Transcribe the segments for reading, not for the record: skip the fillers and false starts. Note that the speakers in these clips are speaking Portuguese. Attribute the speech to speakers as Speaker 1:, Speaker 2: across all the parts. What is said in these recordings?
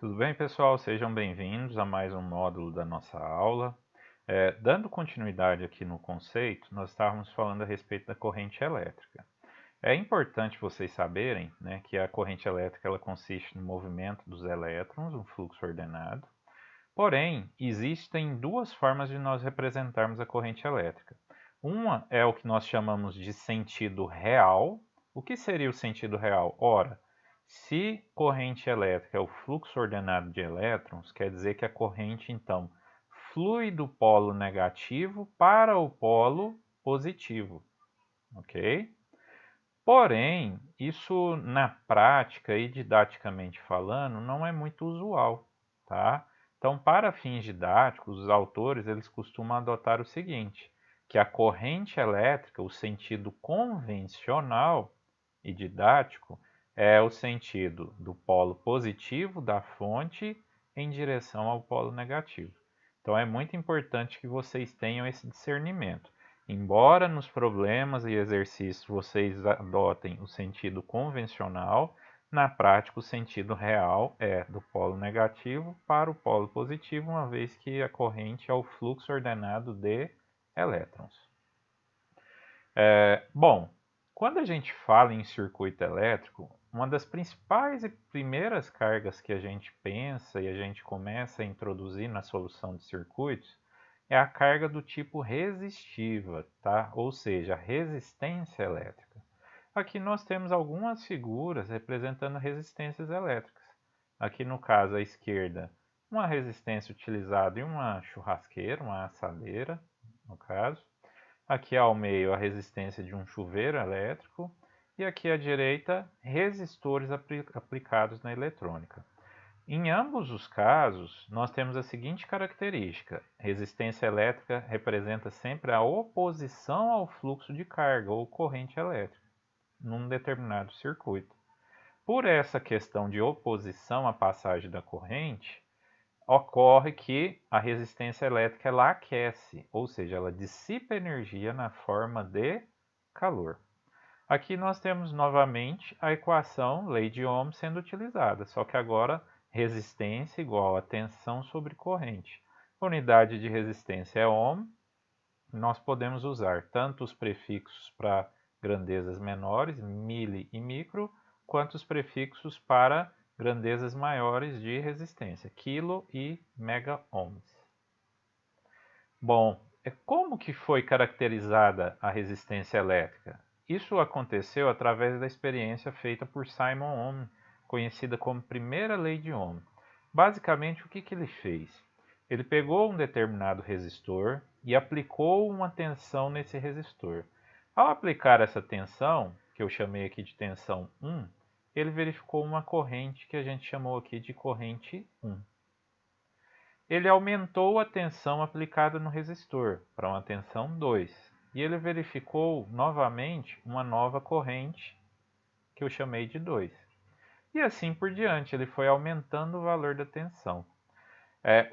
Speaker 1: Tudo bem, pessoal? Sejam bem-vindos a mais um módulo da nossa aula. Dando continuidade aqui no conceito, nós estávamos falando a respeito da corrente elétrica. É importante vocês saberem, né, que a corrente elétrica ela consiste no movimento dos elétrons, um fluxo ordenado. Porém, existem duas formas de nós representarmos a corrente elétrica. Uma é o que nós chamamos de sentido real. O que seria o sentido real? Ora, se corrente elétrica é o fluxo ordenado de elétrons, quer dizer que a corrente, então, flui do polo negativo para o polo positivo, ok? Porém, isso na prática e didaticamente falando, não é muito usual, tá? Então, para fins didáticos, os autores eles costumam adotar o seguinte, que a corrente elétrica, o sentido convencional e didático, é o sentido do polo positivo da fonte em direção ao polo negativo. Então, é muito importante que vocês tenham esse discernimento. Embora nos problemas e exercícios vocês adotem o sentido convencional, na prática o sentido real é do polo negativo para o polo positivo, uma vez que a corrente é o fluxo ordenado de elétrons. Bom, quando a gente fala em circuito elétrico, uma das principais e primeiras cargas que a gente pensa e a gente começa a introduzir na solução de circuitos é a carga do tipo resistiva, tá? Ou seja, resistência elétrica. Aqui nós temos algumas figuras representando resistências elétricas. Aqui no caso à esquerda, uma resistência utilizada em uma churrasqueira, uma assadeira, no caso. Aqui ao meio a resistência de um chuveiro elétrico e aqui à direita resistores aplicados na eletrônica. Em ambos os casos, nós temos a seguinte característica: resistência elétrica representa sempre a oposição ao fluxo de carga ou corrente elétrica num determinado circuito. Por essa questão de oposição à passagem da corrente, ocorre que a resistência elétrica ela aquece, ou seja, ela dissipa energia na forma de calor. Aqui nós temos novamente a equação lei de Ohm sendo utilizada, só que agora resistência igual a tensão sobre corrente. A unidade de resistência é Ohm, nós podemos usar tanto os prefixos para grandezas menores, mili e micro, quanto os prefixos para grandezas maiores de resistência, quilo e mega ohms. Bom, como que foi caracterizada a resistência elétrica? Isso aconteceu através da experiência feita por Simon Ohm, conhecida como primeira lei de Ohm. Basicamente, o que ele fez? Ele pegou um determinado resistor e aplicou uma tensão nesse resistor. Ao aplicar essa tensão, que eu chamei aqui de tensão 1, ele verificou uma corrente que a gente chamou aqui de corrente 1. Ele aumentou a tensão aplicada no resistor para uma tensão 2 e ele verificou novamente uma nova corrente que eu chamei de 2. E assim por diante, ele foi aumentando o valor da tensão.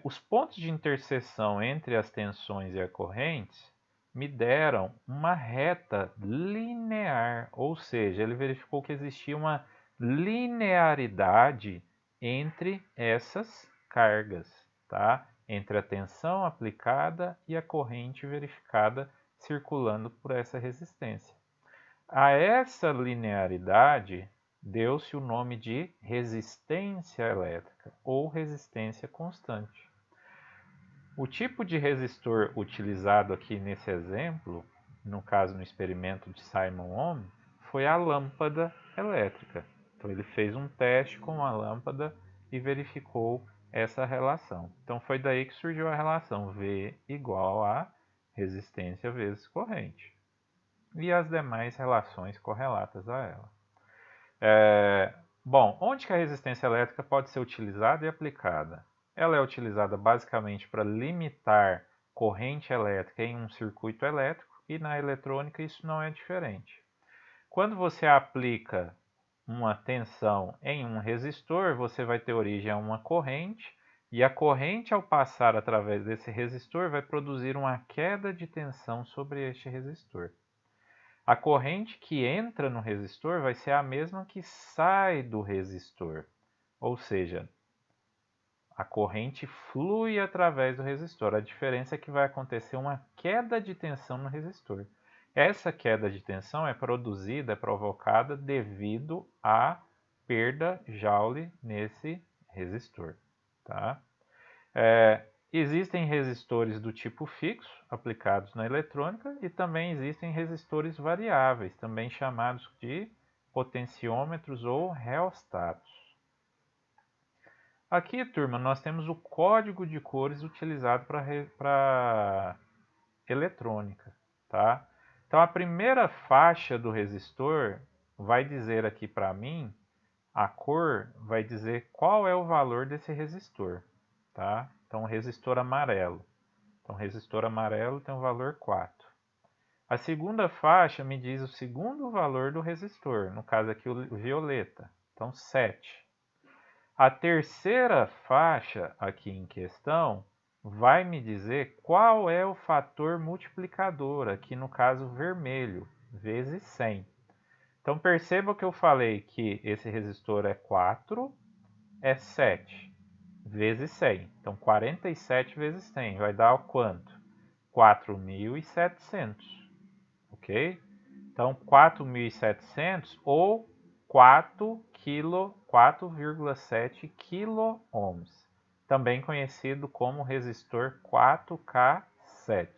Speaker 1: Os pontos de interseção entre as tensões e as correntes me deram uma reta linear, ou seja, ele verificou que existia uma linearidade entre essas cargas, tá? Entre a tensão aplicada e a corrente verificada circulando por essa resistência. A essa linearidade deu-se o nome de resistência elétrica ou resistência constante. O tipo de resistor utilizado aqui nesse exemplo, no caso no experimento de Simon Ohm, foi a lâmpada elétrica. Então ele fez um teste com a lâmpada e verificou essa relação. Então foi daí que surgiu a relação V igual a resistência vezes corrente. E as demais relações correlatas a ela. Bom, onde que a resistência elétrica pode ser utilizada e aplicada? Ela é utilizada basicamente para limitar corrente elétrica em um circuito elétrico e na eletrônica isso não é diferente. Quando você aplica uma tensão em um resistor, você vai ter origem a uma corrente e a corrente ao passar através desse resistor vai produzir uma queda de tensão sobre este resistor. A corrente que entra no resistor vai ser a mesma que sai do resistor, ou seja, A corrente flui através do resistor. A diferença é que vai acontecer uma queda de tensão no resistor. Essa queda de tensão é produzida, é provocada devido à perda Joule nesse resistor. Tá? Existem resistores do tipo fixo, aplicados na eletrônica, e também existem resistores variáveis, também chamados de potenciômetros ou reostatos. Aqui, turma, nós temos o código de cores utilizado para eletrônica, tá? Então, a primeira faixa do resistor vai dizer aqui para mim, a cor vai dizer qual é o valor desse resistor, tá? Então, resistor amarelo. Então, resistor amarelo tem o valor 4. A segunda faixa me diz o segundo valor do resistor, no caso aqui o violeta, então 7. A terceira faixa aqui em questão vai me dizer qual é o fator multiplicador, aqui no caso vermelho, vezes 100. Então perceba que eu falei que esse resistor é 4, é 7, vezes 100. Então 47 vezes 100 vai dar quanto? 4.700, ok? Então 4.700 ou 4,7 kΩ, também conhecido como resistor 4K7.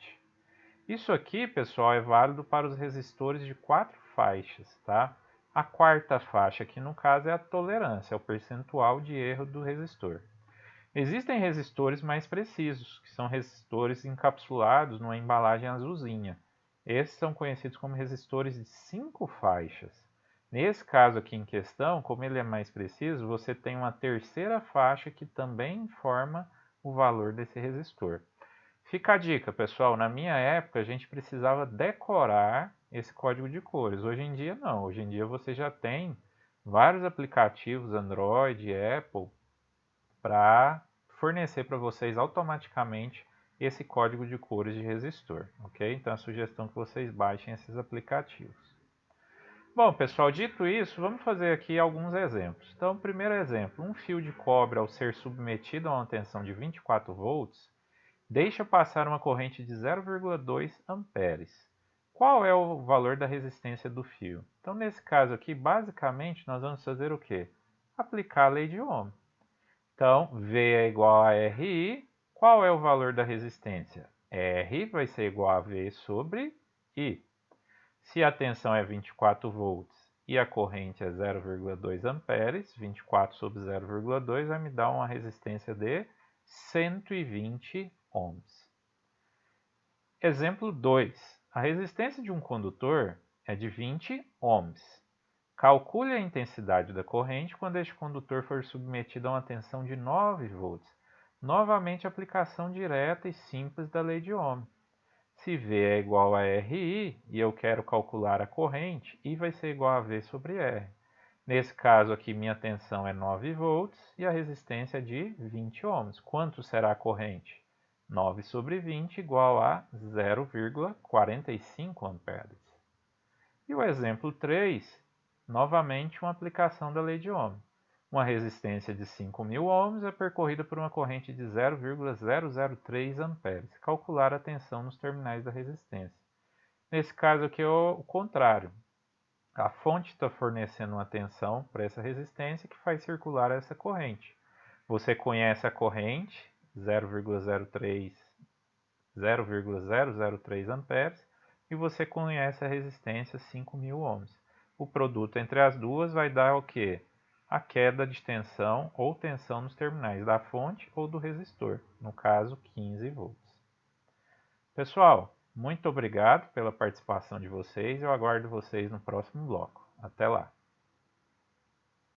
Speaker 1: Isso aqui, pessoal, é válido para os resistores de 4 faixas, tá? A quarta faixa aqui no caso é a tolerância, é o percentual de erro do resistor. Existem resistores mais precisos, que são resistores encapsulados numa embalagem azulzinha. Esses são conhecidos como resistores de 5 faixas. Nesse caso aqui em questão, como ele é mais preciso, você tem uma terceira faixa que também informa o valor desse resistor. Fica a dica, pessoal, na minha época a gente precisava decorar esse código de cores. Hoje em dia não, hoje em dia você já tem vários aplicativos Android, Apple, para fornecer para vocês automaticamente esse código de cores de resistor, ok? Então a sugestão é que vocês baixem esses aplicativos. Bom, pessoal, dito isso, vamos fazer aqui alguns exemplos. Então, primeiro exemplo, um fio de cobre ao ser submetido a uma tensão de 24 volts, deixa passar uma corrente de 0,2 amperes. Qual é o valor da resistência do fio? Então, nesse caso aqui, basicamente, nós vamos fazer o quê? Aplicar a lei de Ohm. Então, V é igual a RI. Qual é o valor da resistência? R vai ser igual a V sobre I. Se a tensão é 24 volts e a corrente é 0,2 amperes, 24 sobre 0,2 vai me dar uma resistência de 120 ohms. Exemplo 2. A resistência de um condutor é de 20 ohms. Calcule a intensidade da corrente quando este condutor for submetido a uma tensão de 9 volts. Novamente, aplicação direta e simples da lei de Ohm. Se V é igual a RI e eu quero calcular a corrente, I vai ser igual a V sobre R. Nesse caso aqui, minha tensão é 9 volts e a resistência é de 20 ohms. Quanto será a corrente? 9 sobre 20 igual a 0,45 amperes. E o exemplo 3, novamente uma aplicação da lei de Ohm. Uma resistência de 5.000 ohms é percorrida por uma corrente de 0,003 amperes. Calcular a tensão nos terminais da resistência. Nesse caso aqui é o contrário. A fonte está fornecendo uma tensão para essa resistência que faz circular essa corrente. Você conhece a corrente, 0,003 amperes, e você conhece a resistência 5.000 ohms. O produto entre as duas vai dar o quê? A queda de tensão ou tensão nos terminais da fonte ou do resistor, no caso 15 volts. Pessoal, muito obrigado pela participação de vocês e eu aguardo vocês no próximo bloco. Até lá!